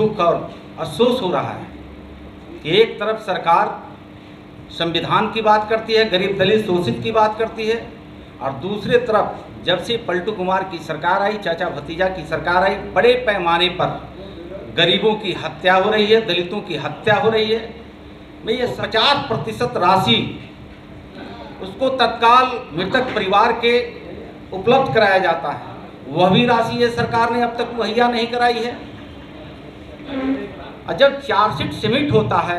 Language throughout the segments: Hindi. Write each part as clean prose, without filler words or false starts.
दुख और अफसोस हो रहा है कि एक तरफ सरकार संविधान की बात करती है, गरीब दलित शोषित की बात करती है, और दूसरे तरफ जब से पलटू कुमार की सरकार आई, चाचा भतीजा की सरकार आई, बड़े पैमाने पर गरीबों की हत्या हो रही है, दलितों की हत्या हो रही है। मैं ये 50% राशि उसको तत्काल मृतक परिवार के उपलब्ध कराया जाता है, वह भी राशि ये सरकार ने अब तक मुहैया नहीं कराई है। और जब चार्जशीट सबमिट होता है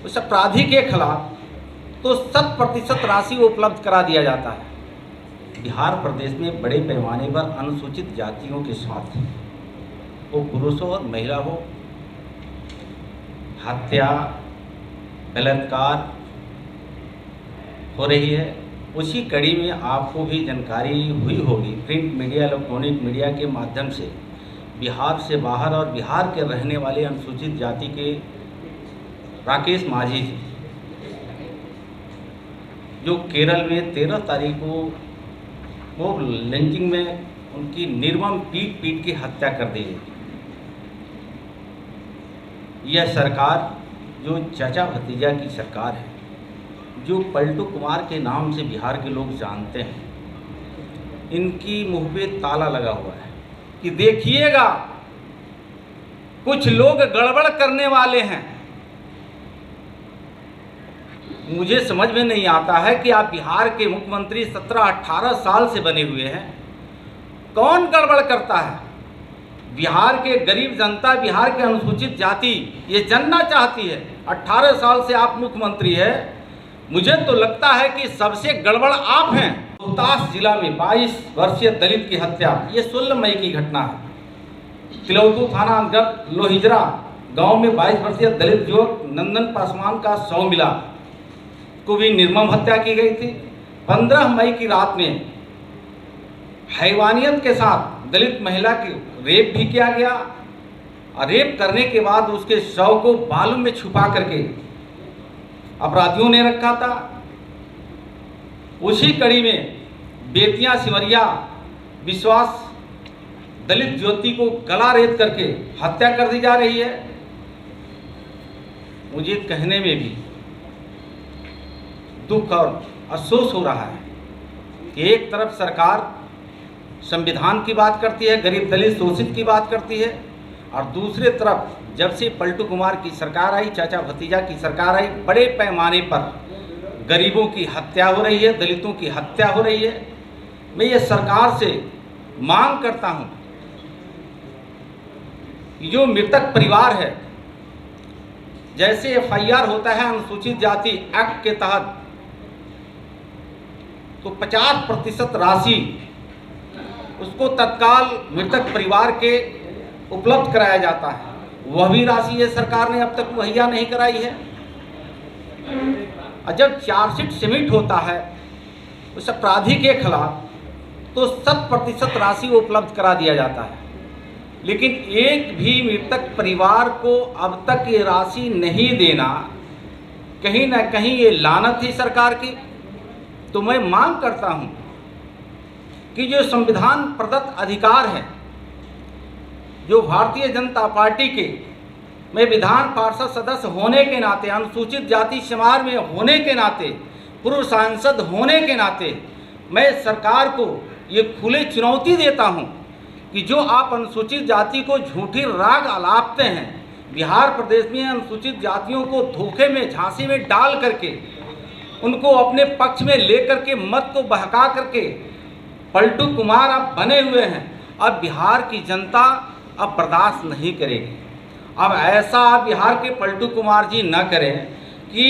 उस अपराधी के खिलाफ तो 100% राशि उपलब्ध करा दिया जाता है। बिहार प्रदेश में बड़े पैमाने पर अनुसूचित जातियों के साथ, वो पुरुष हो और महिला हो, हत्या बलात्कार हो रही है। उसी कड़ी में आपको भी जानकारी हुई होगी, प्रिंट मीडिया, इलेक्ट्रॉनिक मीडिया के माध्यम से बिहार से बाहर और बिहार के रहने वाले अनुसूचित जाति के राकेश माझी जी, जो केरल में 13 तारीख को वो लिंचिंग में उनकी निर्मम पीट की हत्या कर दी गई। यह सरकार जो चाचा भतीजा की सरकार है, जो पलटू कुमार के नाम से बिहार के लोग जानते हैं, इनकी मुंह पे ताला लगा हुआ है कि देखिएगा कुछ लोग गड़बड़ करने वाले हैं। मुझे समझ में नहीं आता है कि आप बिहार के मुख्यमंत्री 17-18 साल से बने हुए हैं, कौन गड़बड़ करता है? बिहार के गरीब जनता, बिहार के अनुसूचित जाति ये जानना चाहती है। 18 साल से आप मुख्यमंत्री है, मुझे तो लगता है कि सबसे गड़बड़ आप हैं। रोहतास जिला में 22 वर्षीय दलित की हत्या, ये 16 मई की घटना है। तिलौतू थाना अंतर्गत लोहिजरा गांव में 22 वर्षीय दलित युवक नंदन पासवान का शव मिला, को भी निर्मम हत्या की गई थी। 15 मई की रात में हैवानियत के साथ दलित महिला की रेप भी किया गया, और रेप करने के बाद उसके शव को बालू में छुपा करके अपराधियों ने रखा था। उसी कड़ी में बेतिया सिमरिया विश्वास दलित ज्योति को गला रेत करके हत्या कर दी जा रही है। मुझे कहने में भी दुख और अफसोस हो रहा है कि एक तरफ सरकार संविधान की बात करती है, गरीब दलित शोषित की बात करती है, और दूसरे तरफ जब से पलटू कुमार की सरकार आई, चाचा भतीजा की सरकार आई, बड़े पैमाने पर गरीबों की हत्या हो रही है, दलितों की हत्या हो रही है। मैं ये सरकार से मांग करता हूं कि जो मृतक परिवार है, जैसे FIR होता है अनुसूचित जाति एक्ट के तहत, तो 50% राशि उसको तत्काल मृतक परिवार के उपलब्ध कराया जाता है, वह भी राशि ये सरकार ने अब तक मुहैया नहीं कराई है। और जब चार्जशीट सबमिट होता है उस अपराधी के खिलाफ तो 100% राशि उपलब्ध करा दिया जाता है, लेकिन एक भी मृतक परिवार को अब तक ये राशि नहीं देना, कहीं ना कहीं ये लानत थी सरकार की। तो मैं मांग करता हूं कि जो संविधान प्रदत्त अधिकार है, जो भारतीय जनता पार्टी के, मैं विधान पार्षद सदस्य होने के नाते, अनुसूचित जाति समाज में होने के नाते, पूर्व सांसद होने के नाते, मैं सरकार को ये खुली चुनौती देता हूं कि जो आप अनुसूचित जाति को झूठी राग अलापते हैं, बिहार प्रदेश में अनुसूचित जातियों को धोखे में, झांसे में डाल करके, उनको अपने पक्ष में लेकर के, मत को बहका करके पलटू कुमार आप बने हुए हैं। अब बिहार की जनता अब बर्दाश्त नहीं करेगी। अब ऐसा आप बिहार के पलटू कुमार जी न करें कि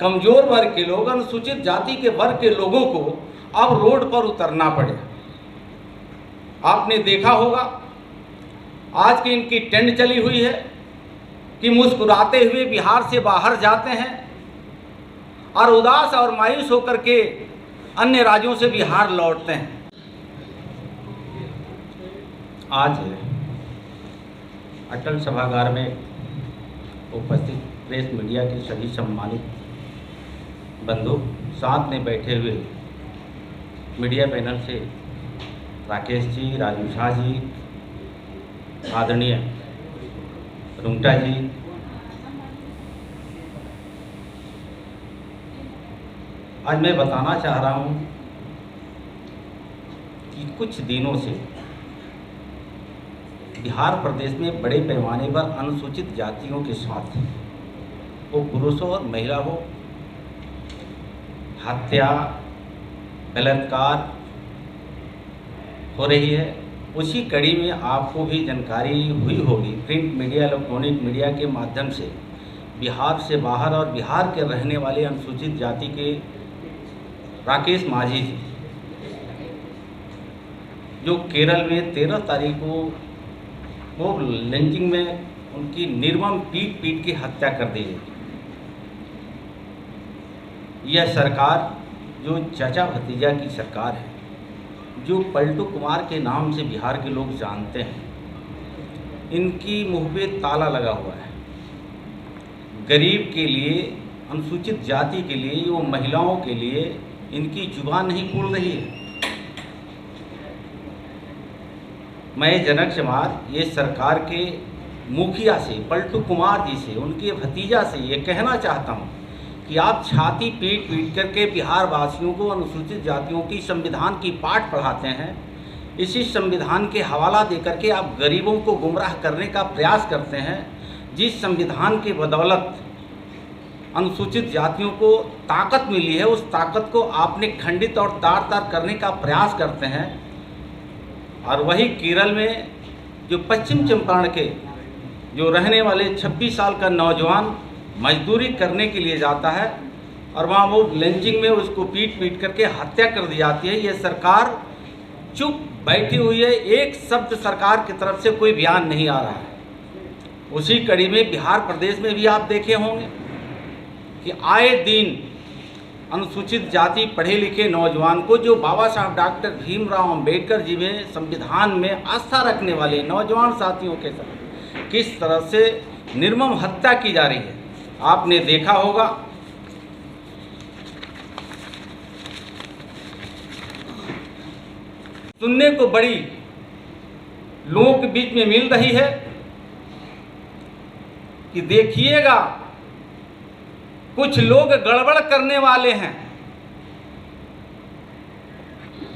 कमज़ोर वर्ग के लोग, अनुसूचित जाति के वर्ग के लोगों को अब रोड पर उतरना पड़े। आपने देखा होगा आज की इनकी ट्रेंड चली हुई है कि मुस्कुराते हुए बिहार से बाहर जाते हैं और उदास और मायूस होकर के अन्य राज्यों से बिहार लौटते हैं। आज अटल सभागार में उपस्थित प्रेस मीडिया के सभी सम्मानित बंधु, साथ में बैठे हुए मीडिया पैनल से राकेश जी, राजू झा जी, आदरणीय रुंगटा जी, आज मैं बताना चाह रहा हूँ कि कुछ दिनों से बिहार प्रदेश में बड़े पैमाने पर अनुसूचित जातियों के साथ, वो पुरुष हो और महिला हो, हत्या, बलात्कार हो रही है। उसी कड़ी में आपको भी जानकारी हुई होगी, प्रिंट मीडिया, इलेक्ट्रॉनिक मीडिया के माध्यम से, बिहार से बाहर और बिहार के रहने वाले अनुसूचित जाति के राकेश माझी जी, जो केरल में 13 तारीख को वो लिंचिंग में उनकी निर्मम पीट के हत्या कर दी गई। यह सरकार जो चाचा भतीजा की सरकार है, जो पलटू कुमार के नाम से बिहार के लोग जानते हैं, इनकी मुंह पे ताला लगा हुआ है। गरीब के लिए, अनुसूचित जाति के लिए, वो महिलाओं के लिए इनकी जुबान नहीं खुल रही है। मैं जनक समाज ये सरकार के मुखिया से, पलटू कुमार जी से, उनके भतीजा से ये कहना चाहता हूँ कि आप छाती पीट करके बिहार वासियों को, अनुसूचित जातियों की संविधान की पाठ पढ़ाते हैं। इसी संविधान के हवाला देकर के आप गरीबों को गुमराह करने का प्रयास करते हैं। जिस संविधान के बदौलत अनुसूचित जातियों को ताकत मिली है, उस ताकत को आपने खंडित और तार करने का प्रयास करते हैं। और वही केरल में जो पश्चिम चंपारण के जो रहने वाले 26 साल का नौजवान मजदूरी करने के लिए जाता है और वहाँ वो लिंचिंग में उसको पीट करके हत्या कर दी जाती है। ये सरकार चुप बैठी हुई है, एक शब्द सरकार की तरफ से कोई बयान नहीं आ रहा है। उसी कड़ी में बिहार प्रदेश में भी आप देखे होंगे कि आए दिन अनुसूचित जाति पढ़े लिखे नौजवान को, जो बाबा साहब डॉक्टर भीमराव अंबेडकर जी में, संविधान में आस्था रखने वाले नौजवान साथियों के साथ किस तरह से निर्मम हत्या की जा रही है, आपने देखा होगा। सुनने को बड़ी लोगों के बीच में मिल रही है कि देखिएगा कुछ लोग गड़बड़ करने वाले हैं।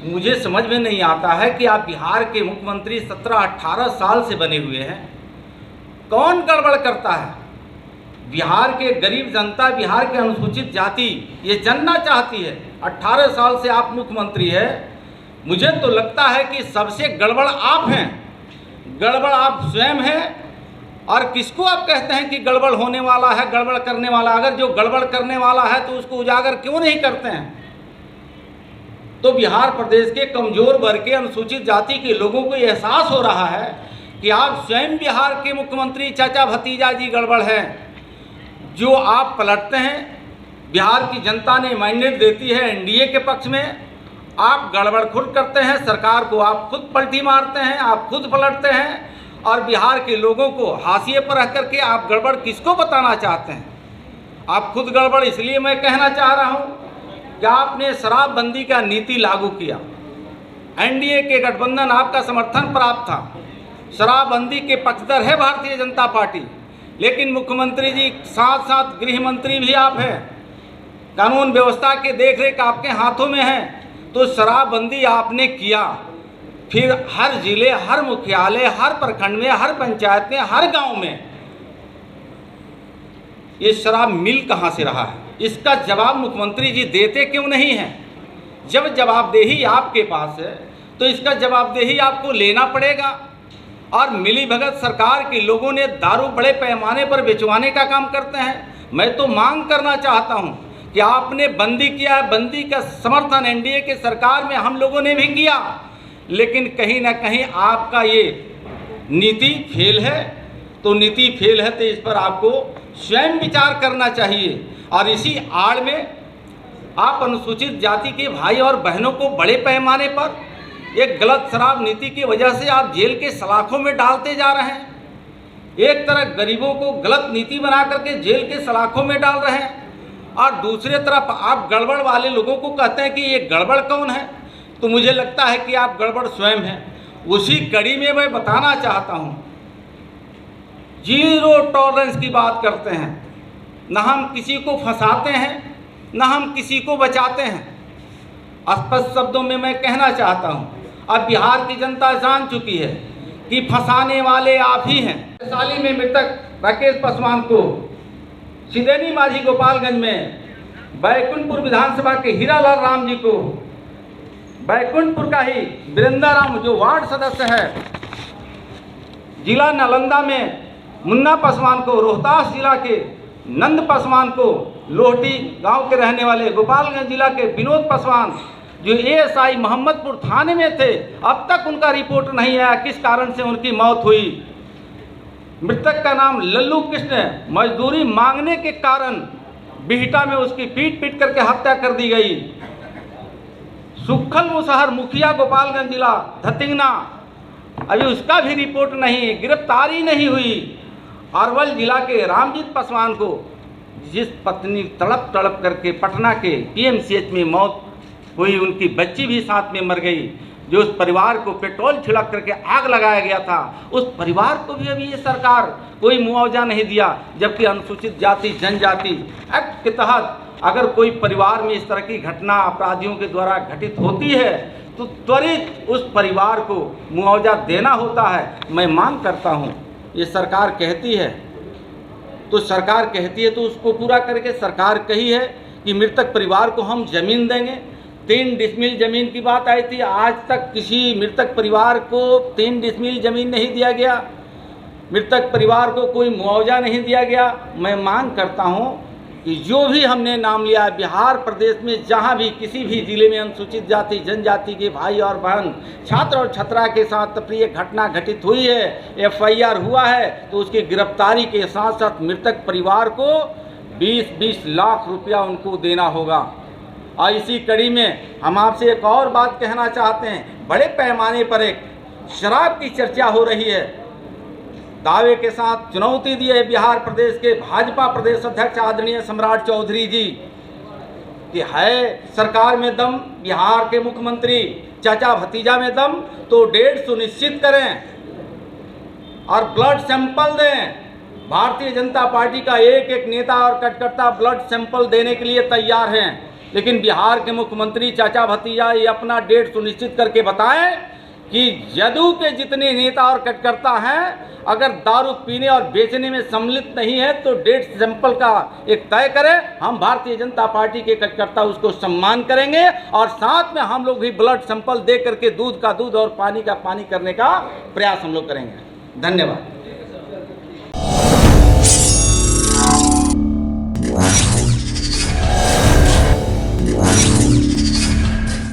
मुझे समझ में नहीं आता है कि आप बिहार के मुख्यमंत्री 17-18 साल से बने हुए हैं, कौन गड़बड़ करता है? बिहार के गरीब जनता, बिहार के अनुसूचित जाति ये जानना चाहती है। 18 साल से आप मुख्यमंत्री है, मुझे तो लगता है कि सबसे गड़बड़ आप हैं, गड़बड़ आप स्वयं हैं। और किसको आप कहते हैं कि गड़बड़ होने वाला है, गड़बड़ करने वाला? अगर जो गड़बड़ करने वाला है तो उसको उजागर क्यों नहीं करते हैं? तो बिहार प्रदेश के कमजोर वर्ग के अनुसूचित जाति के लोगों को एहसास हो रहा है कि आप स्वयं बिहार के मुख्यमंत्री चाचा भतीजा जी गड़बड़ हैं। जो आप पलटते हैं, बिहार की जनता ने मैंडेट देती है एनडीए के पक्ष में, आप गड़बड़ खुद करते हैं, सरकार को आप खुद पलटी मारते हैं, आप खुद पलटते हैं और बिहार के लोगों को हाशिए पर रख करके आप गड़बड़ किसको बताना चाहते हैं? आप खुद गड़बड़। इसलिए मैं कहना चाह रहा हूं कि आपने शराबबंदी का नीति लागू किया, एनडीए के गठबंधन आपका समर्थन प्राप्त था, शराबबंदी के पक्षधर है भारतीय जनता पार्टी, लेकिन मुख्यमंत्री जी साथ साथ गृह मंत्री भी आप हैं, कानून व्यवस्था के देखरेख आपके हाथों में है। तो शराबबंदी आपने किया, फिर हर जिले, हर मुख्यालय, हर प्रखंड में, हर पंचायत में, हर गांव में ये शराब मिल कहां से रहा है? इसका जवाब मुख्यमंत्री जी देते क्यों नहीं हैं? जब जवाबदेही आपके पास है तो इसका जवाबदेही आपको लेना पड़ेगा। और मिलीभगत सरकार के लोगों ने दारू बड़े पैमाने पर बेचवाने का काम करते हैं। मैं तो मांग करना चाहता हूं कि आपने बंदी किया है, बंदी का समर्थन एनडीए के सरकार में हम लोगों ने भी किया, लेकिन कहीं ना कहीं आपका ये नीति फेल है। तो नीति फेल है तो इस पर आपको स्वयं विचार करना चाहिए। और इसी आड़ में आप अनुसूचित जाति के भाई और बहनों को बड़े पैमाने पर एक गलत शराब नीति की वजह से आप जेल के सलाखों में डालते जा रहे हैं। एक तरफ गरीबों को गलत नीति बना करके जेल के सलाखों में डाल रहे हैं और दूसरे तरफ आप गड़बड़ वाले लोगों को कहते हैं कि ये गड़बड़ कौन है? तो मुझे लगता है कि आप गड़बड़ स्वयं हैं। उसी कड़ी में मैं बताना चाहता हूं जीरो टॉलरेंस की बात करते हैं। न हम किसी को फंसाते हैं, न हम किसी को बचाते हैं। स्पष्ट शब्दों में मैं कहना चाहता हूं, अब बिहार की जनता जान चुकी है कि फंसाने वाले आप ही हैं। वैशाली में मृतक राकेश पासवान को, सिदेनी माझी गोपालगंज में, बैकुंठपुर विधानसभा के हीरालाल राम जी को, बैकुंठपुर का ही वीरेंद्र राम जो वार्ड सदस्य है, जिला नालंदा में मुन्ना पासवान को, रोहतास जिला के नंद पासवान को, लोहटी गांव के रहने वाले, गोपालगंज जिला के विनोद पासवान जो एएसआई मोहम्मदपुर थाने में थे, अब तक उनका रिपोर्ट नहीं आया किस कारण से उनकी मौत हुई। मृतक का नाम लल्लू कृष्ण, मजदूरी मांगने के कारण बिहटा में उसकी पीट करके हत्या कर दी गई। सुखल मुसहर मुखिया गोपालगंज जिला धतिंगना, अभी उसका भी रिपोर्ट नहीं, गिरफ्तारी नहीं हुई। अरवल जिला के रामजीत पासवान को, जिस पत्नी तड़प तड़प करके पटना के पीएमसीएच में मौत हुई, उनकी बच्ची भी साथ में मर गई। जो उस परिवार को पेट्रोल छिड़क करके आग लगाया गया था, उस परिवार को भी अभी ये सरकार कोई मुआवजा नहीं दिया। जबकि अनुसूचित जाति जनजाति एक्ट के तहत अगर कोई परिवार में इस तरह की घटना अपराधियों के द्वारा घटित होती है तो त्वरित उस परिवार को मुआवजा देना होता है। मैं मांग करता हूँ, ये सरकार कहती है तो सरकार कहती है तो उसको पूरा करके। सरकार कही है कि मृतक परिवार को हम जमीन देंगे, 3 डिसमिल जमीन की बात आई थी, आज तक किसी मृतक परिवार को 3 डिसमिल जमीन नहीं दिया गया, मृतक परिवार को कोई मुआवजा नहीं दिया गया। मैं मांग करता हूं कि जो भी हमने नाम लिया, बिहार प्रदेश में जहां भी किसी भी जिले में अनुसूचित जाति जनजाति के भाई और बहन, छात्र और छात्रा के साथ अप्रिय घटना घटित हुई है, एफआईआर हुआ है, तो उसकी गिरफ्तारी के साथ साथ मृतक परिवार को 20-20 लाख रुपया उनको देना होगा। और इसी कड़ी में हम आपसे एक और बात कहना चाहते हैं। बड़े पैमाने पर एक शराब की चर्चा हो रही है, दावे के साथ चुनौती दी है बिहार प्रदेश के भाजपा प्रदेश अध्यक्ष आदरणीय सम्राट चौधरी जी कि है सरकार में दम, बिहार के मुख्यमंत्री चाचा भतीजा में दम, तो डेट सुनिश्चित करें और ब्लड सैंपल दें। भारतीय जनता पार्टी का एक एक नेता और कार्यकर्ता ब्लड सैंपल देने के लिए तैयार हैं, लेकिन बिहार के मुख्यमंत्री चाचा भतीजा ये अपना डेट सुनिश्चित करके बताएं कि जदयू के जितने नेता और कार्यकर्ता हैं अगर दारू पीने और बेचने में सम्मिलित नहीं है तो डेट सैंपल का एक तय करें। हम भारतीय जनता पार्टी के कार्यकर्ता उसको सम्मान करेंगे और साथ में हम लोग भी ब्लड सैंपल दे करके दूध का दूध और पानी का पानी करने का प्रयास हम लोग करेंगे। धन्यवाद।